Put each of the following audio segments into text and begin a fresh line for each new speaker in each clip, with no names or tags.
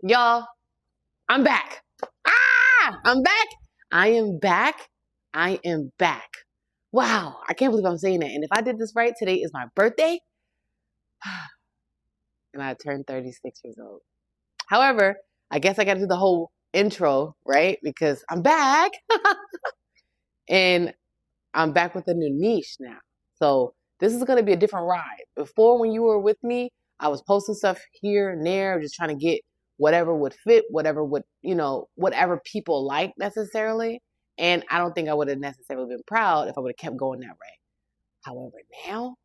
Y'all, I'm back. I'm back. I am back. I am back. Wow, I can't believe I'm saying that. And if I did this right, today is my birthday. And I turned 36 years old. However, I guess I got to do the whole intro, right? Because I'm back. And I'm back with a new niche now. So this is going to be a different ride. Before, when you were with me, I was posting stuff here and there, just trying to get whatever would fit, whatever would, whatever people like necessarily. And I don't think I would have necessarily been proud if I would have kept going that way. However, now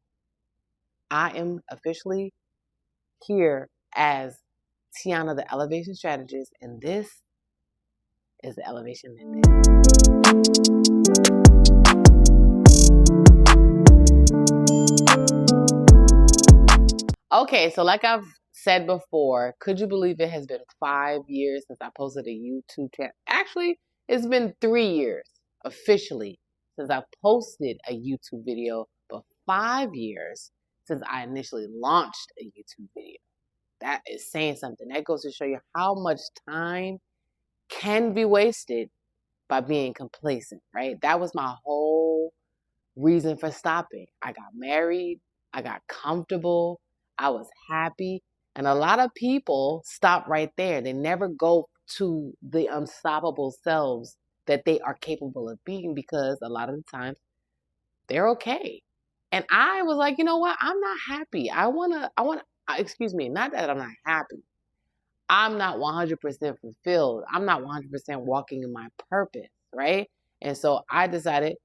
I am officially here as Tiauna, the Elevation Strategist, and this is the Elevation Method. Okay, so like I've said before, could you believe it has been 5 years since I posted a YouTube channel? Actually, it's been 3 years officially since I posted a YouTube video, but 5 years since I initially launched a YouTube video. That is saying something. That goes to show you how much time can be wasted by being complacent, right? That was my whole reason for stopping. I got married, I got comfortable, I was happy, and a lot of people stop right there. They never go to the unstoppable selves that they are capable of being, because a lot of the times they're okay. And I was like, you know what? I'm not happy. Excuse me, not that I'm not happy. I'm not 100% fulfilled. I'm not 100% walking in my purpose, right? And so I decided,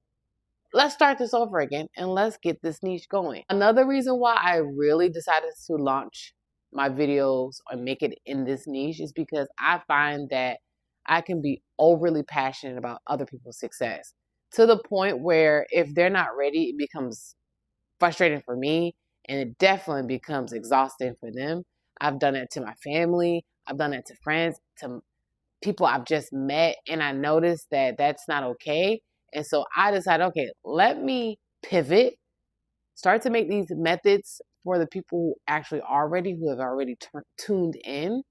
let's start this over again and let's get this niche going. Another reason why I really decided to launch my videos or make it in this niche is because I find that I can be overly passionate about other people's success to the point where if they're not ready, it becomes frustrating for me, and it definitely becomes exhausting for them. I've done it to my family. I've done it to friends, to people I've just met, and I noticed that that's not okay. And so I decided, okay, let me pivot, start to make these methods for the people who actually are ready, who have already tuned in,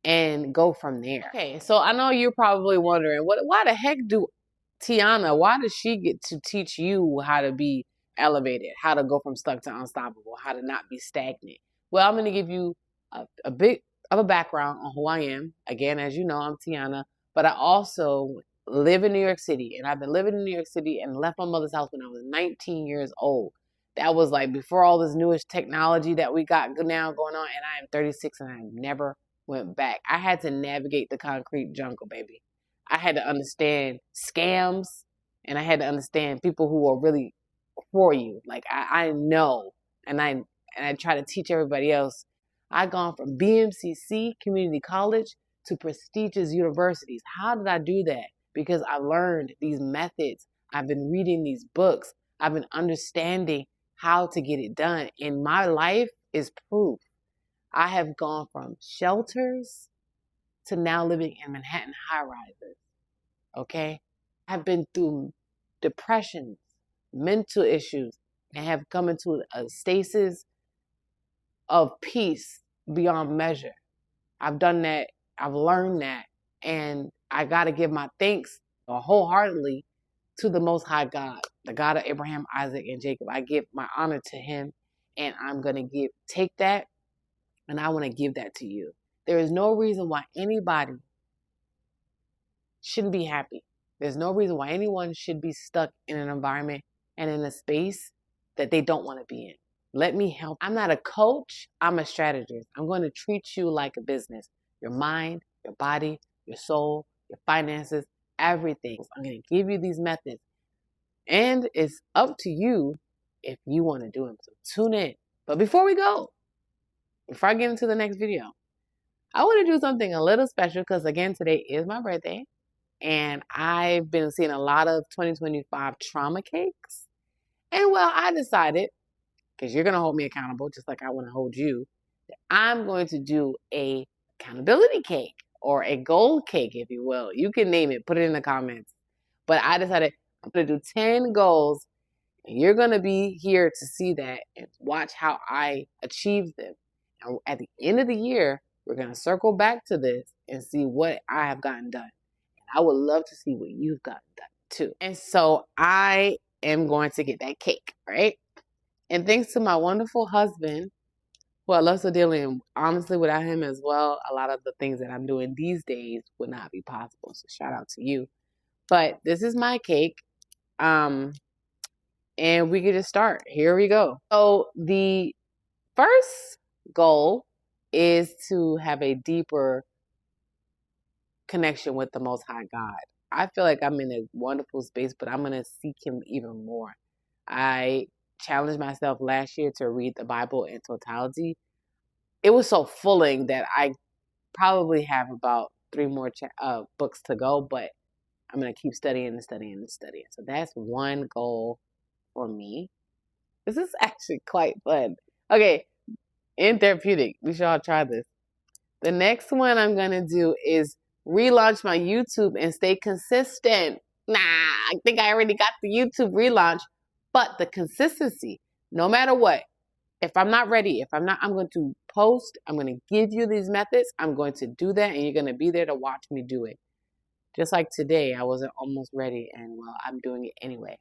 and go from there. Okay, so I know you're probably wondering, why the heck Tiauna, why does she get to teach you how to be elevated, how to go from stuck to unstoppable, how to not be stagnant? Well, I'm going to give you a bit of a background on who I am. Again, as you know, I'm Tiauna, but I also live in New York City, and I've been living in New York City and left my mother's house when I was 19 years old. That was like before all this newish technology that we got now going on, and I am 36 and I never went back. I had to navigate the concrete jungle, baby. I had to understand scams, and I had to understand people who are really for you. Like I know, and I try to teach everybody else. I've gone from BMCC, community college, to prestigious universities. How did I do that? Because I learned these methods. I've been reading these books. I've been understanding how to get it done. And my life is proof. I have gone from shelters to now living in Manhattan high-rises. Okay? I've been through depressions, mental issues, and have come into a stasis of peace beyond measure. I've done that. I've learned that. And I got to give my thanks wholeheartedly to the Most High God, the God of Abraham, Isaac, and Jacob. I give my honor to him, and I'm going to take that, and I want to give that to you. There is no reason why anybody shouldn't be happy. There's no reason why anyone should be stuck in an environment and in a space that they don't want to be in. Let me help. I'm not a coach. I'm a strategist. I'm going to treat you like a business. Your mind, your body, your soul, your finances, everything. I'm going to give you these methods. And it's up to you if you want to do them. So tune in. But before I get into the next video, I want to do something a little special because, again, today is my birthday. And I've been seeing a lot of 2025 trauma cakes. And well, I decided, because you're going to hold me accountable just like I want to hold you, that I'm going to do a accountability cake, or a goal cake, if you will. You can name it, put it in the comments. But I decided I'm going to do 10 goals, and you're going to be here to see that and watch how I achieve them. And at the end of the year, We're going to circle back to this and see what I have gotten done. And I would love to see what you've gotten done too. And so I am going to get that cake, right? And thanks to my wonderful husband, who I love so dearly, and honestly, without him as well, a lot of the things that I'm doing these days would not be possible. So shout out to you. But this is my cake. And we can just start. Here we go. So the first goal is to have a deeper connection with the Most High God. I feel like I'm in a wonderful space, but I'm going to seek Him even more. I challenged myself last year to read the Bible in totality. It was so fulling that I probably have about 3 more books to go, but I'm going to keep studying and studying and studying. So that's one goal for me. This is actually quite fun. Okay, in therapeutic, we should all try this. The next one I'm going to do is relaunch my YouTube and stay consistent. Nah, I think I already got the YouTube relaunch, but the consistency, no matter what, if I'm not ready, I'm going to post, I'm going to give you these methods, I'm going to do that, and you're going to be there to watch me do it. Just like today, I wasn't almost ready, and well, I'm doing it anyway.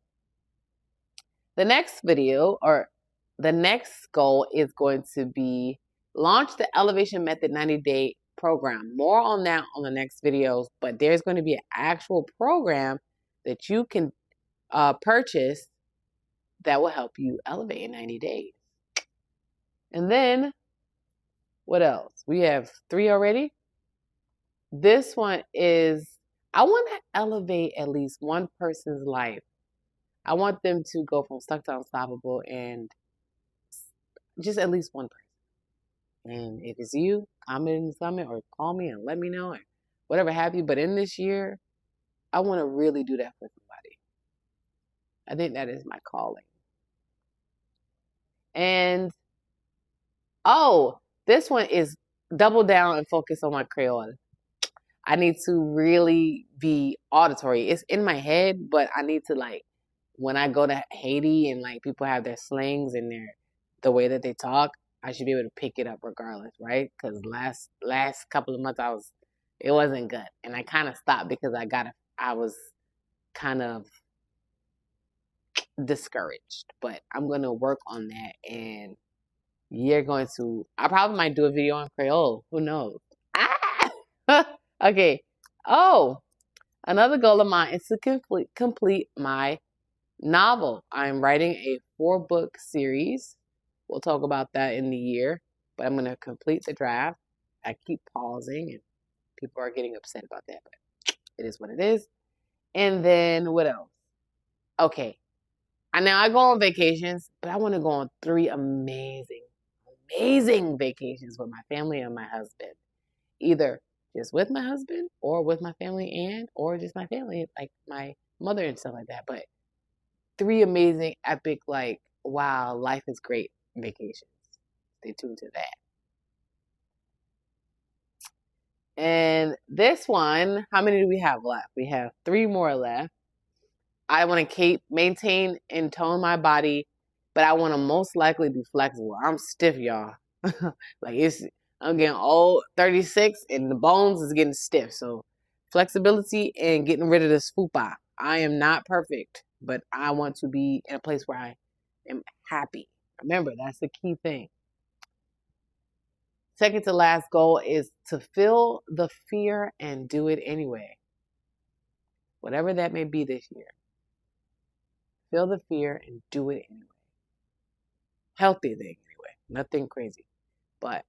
The next video, or the next goal, is going to be launch the Elevation Method 90-day program. More on that on the next videos, but there's going to be an actual program that you can purchase that will help you elevate in 90 days. And then, what else? We have 3 already. This one is, I want to elevate at least one person's life. I want them to go from stuck to unstoppable, and just at least one person. And if it's you, comment in the comment or call me and let me know, or whatever have you. But in this year, I want to really do that for somebody. I think that is my calling. And this one is double down and focus on my Creole. I need to really be auditory. It's in my head, but I need to, like, when I go to Haiti and like people have their slangs and the way that they talk, I should be able to pick it up regardless, right? Because last couple of months it wasn't good, and I kind of stopped because I was kind of discouraged. But I'm gonna work on that, and I probably might do a video on Creole. Who knows? Okay. Another goal of mine is to complete my novel. I'm writing a 4-book series. We'll talk about that in the year, but I'm going to complete the draft. I keep pausing, and people are getting upset about that, but it is what it is. And then what else? Okay. Now I go on vacations, but I want to go on 3 amazing vacations with my family and my husband. Either just with my husband or with my family or just my family, like my mother and stuff like that. But 3 amazing, epic, like, wow, life is great vacations. Stay tuned to that. And this one, how many do we have left? We have 3 more left. I want to maintain and tone my body, but I want to most likely be flexible. I'm stiff, y'all. I'm getting old, 36, and the bones is getting stiff. So flexibility and getting rid of this fupa. I am not perfect, but I want to be in a place where I am happy. Remember, that's the key thing. Second to last goal is to feel the fear and do it anyway. Whatever that may be this year. Feel the fear and do it anyway. Healthy thing anyway. Nothing crazy. But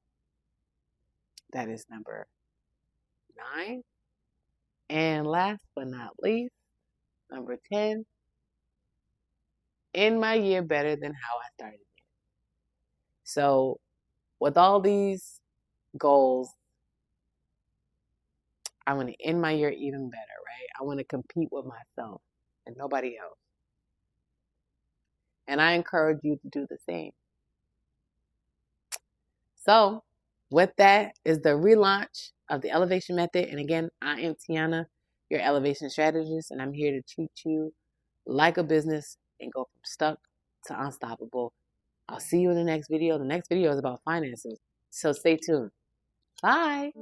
that is number 9. And last but not least, number 10. End my year better than how I started it. So with all these goals, I want to end my year even better, right? I want to compete with myself and nobody else. And I encourage you to do the same. So with that is the relaunch of the Elevation Method. And again, I am Tiauna, your Elevation Strategist, and I'm here to treat you like a business and go from stuck to unstoppable. I'll see you in the next video. The next video is about finances, so stay tuned. Bye.